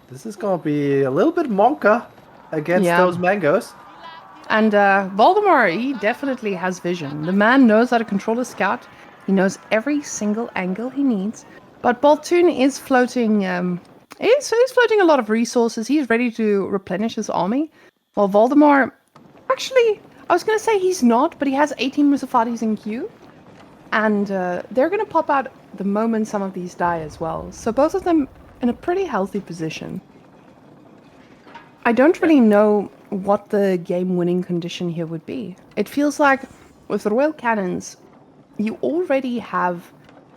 This is gonna be a little bit monka against Yeah. those mangoes. And Valdemar, he definitely has vision. The man knows how to control a scout. He knows every single angle he needs. But Baltune is floating. He's floating a lot of resources. He's ready to replenish his army. While Valdemar, actually, I was going to say he's not, but he has 18 Musafatis in queue. And they're going to pop out the moment some of these die as well. So both of them in a pretty healthy position. I don't really know what the game-winning condition here would be. It feels like with the Royal Cannons, you already have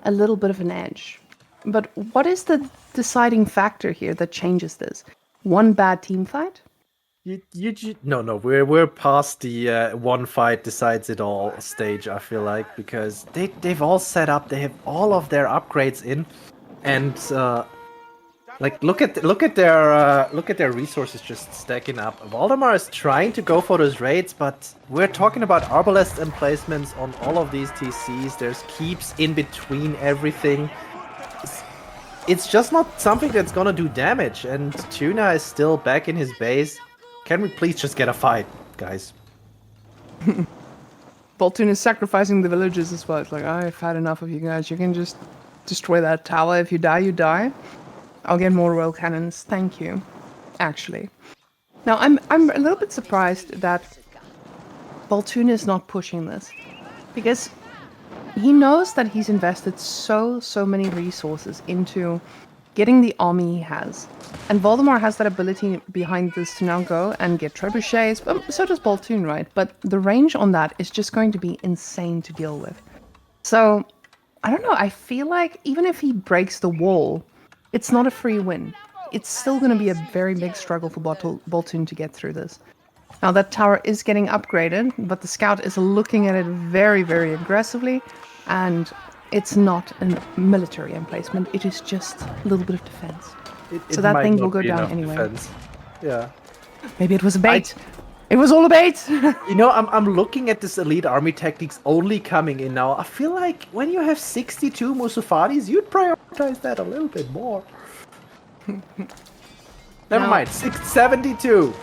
a little bit of an edge. But what is the deciding factor here that changes this? One bad team fight? No, we're past the one fight decides it all stage. I feel like because they've all set up, they have all of their upgrades in, and like look at their resources just stacking up. Valdemar is trying to go for those raids, but we're talking about arbalest emplacements on all of these TCs. There's keeps in between everything. It's just not something that's gonna do damage, and Tuna is still back in his base. Can we please just get a fight, guys? Baltune is sacrificing the villagers as well. It's like, I've had enough of you guys. You can just destroy that tower. If you die, you die. I'll get more Royal Cannons. Thank you. Actually. Now, I'm a little bit surprised that Baltune is not pushing this. Because he knows that he's invested so many resources into getting the army he has. And Valdemar has that ability behind this to now go and get trebuchets. So does Baltune, right? But the range on that is just going to be insane to deal with. So, I don't know. I feel like even if he breaks the wall, it's not a free win. It's still going to be a very big struggle for Baltune to get through this. Now, that tower is getting upgraded, but the scout is looking at it very aggressively. And it's not a military emplacement. It is just a little bit of defense. So that thing will go down anyway. Defense. Yeah. Maybe it was a bait. It was all a bait. You know, I'm looking at this elite army tactics only coming in now. I feel like when you have 62 Musafatis, you'd prioritize that a little bit more. Never mind, 672.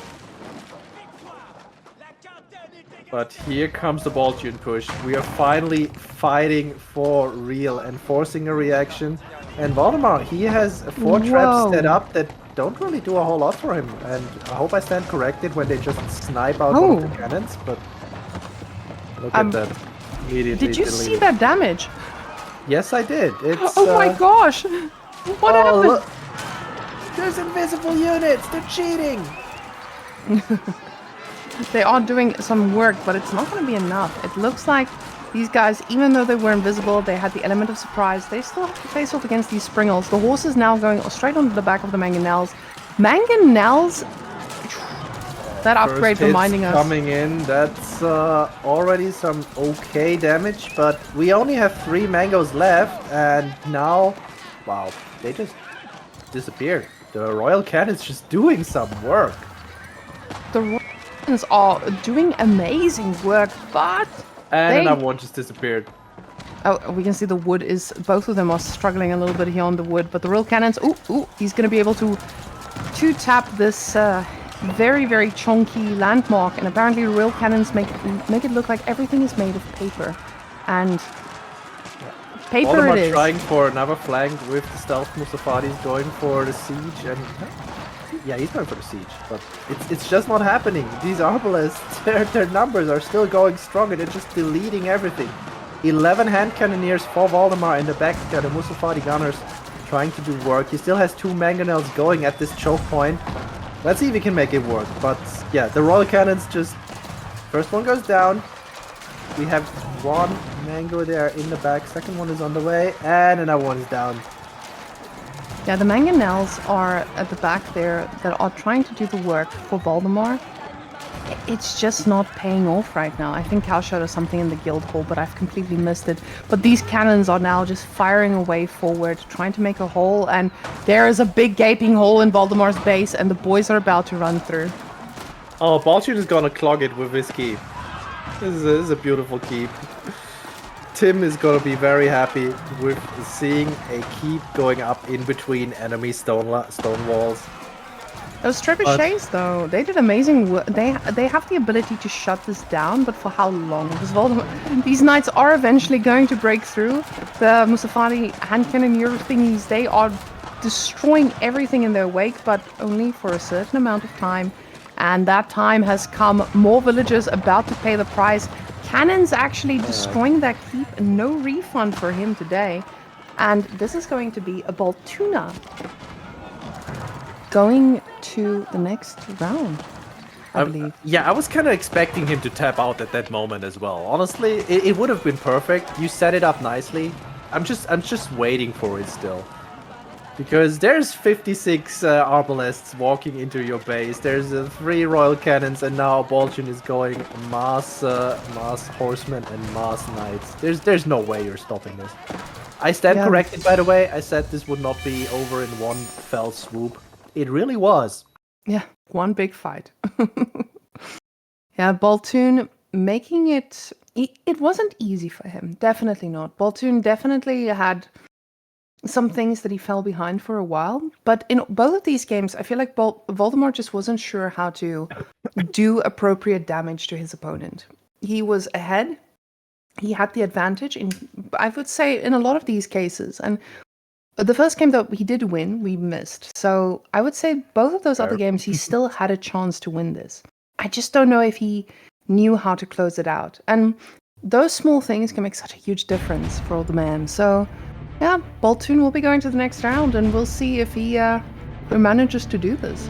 But here comes the Baltune push. We are finally fighting for real and forcing a reaction. And Valdemar, he has 4 traps set up that don't really do a whole lot for him. And I hope I stand corrected when they just snipe out one of the cannons. But look at that. Immediately did you see that damage? Yes, I did. It's, oh my gosh! What happened? Look. There's invisible units! They're cheating! They are doing some work, but it's not going to be enough. It looks like these guys, even though they were invisible, they had the element of surprise. They still have to face off against these Springles. The horse is now going straight onto the back of the Mangonels. Mangonels, that upgrade reminding us. Coming in, that's already some okay damage, but we only have 3 mangoes left, and now, wow, they just disappeared. The Royal Cannon's just doing some work. The Royal Cannons are doing amazing work, but and another one just disappeared. Oh, we can see the wood is... Both of them are struggling a little bit here on the wood, but the Royal Cannons... Ooh, he's going to be able to tap this very chunky landmark, and apparently the Royal Cannons make it look like everything is made of paper. And paper Valdemar it is. Trying for another flank with the stealth Musafatis going for the siege, and yeah, he's going for the siege, but it's just not happening. These arbalists, their numbers are still going strong, and they're just deleting everything. 11 hand cannoneers for Valdemar in the back. The Musafati gunners trying to do work. He still has 2 mangonels going at this choke point. Let's see if he can make it work. But yeah, the Royal Cannons just... First one goes down. We have 1 mango there in the back. Second one is on the way. And another one is down. Yeah, the Mangonels are at the back there that are trying to do the work for Valdemar. It's just not paying off right now. I think Cal showed us something in the guild hall, but I've completely missed it. But these cannons are now just firing away forward, trying to make a hole, and there is a big gaping hole in Valdemar's base, and the boys are about to run through. Oh, Baltune is gonna clog it with his keep. This is a beautiful keep. Tim is gonna be very happy with seeing a keep going up in between enemy stone walls. Those trebuchets, though, they did amazing work. They have the ability to shut this down, but for how long? Because these knights are eventually going to break through. The Musafali hand cannon thingies, they are destroying everything in their wake, but only for a certain amount of time. And that time has come. More villagers about to pay the price. Cannon's actually destroying that keep. No refund for him today. And this is going to be a Baltune going to the next round, I believe. Yeah, I was kind of expecting him to tap out at that moment as well. Honestly, it would have been perfect. You set it up nicely. I'm just waiting for it still. Because there's 56 arbalists walking into your base. There's 3 royal cannons, and now Baltune is going mass horsemen and mass knights. There's no way you're stopping this. I stand corrected, by the way. I said this would not be over in one fell swoop. It really was. Yeah, one big fight. Yeah, Baltune making it... It wasn't easy for him. Definitely not. Baltune definitely had some things that he fell behind for a while. But in both of these games, I feel like Valdemar just wasn't sure how to do appropriate damage to his opponent. He was ahead. He had the advantage, I would say, in a lot of these cases. And the first game that he did win, we missed. So I would say both of those other games, he still had a chance to win this. I just don't know if he knew how to close it out. And those small things can make such a huge difference for the man. So yeah, Baltune will be going to the next round, and we'll see if he manages to do this.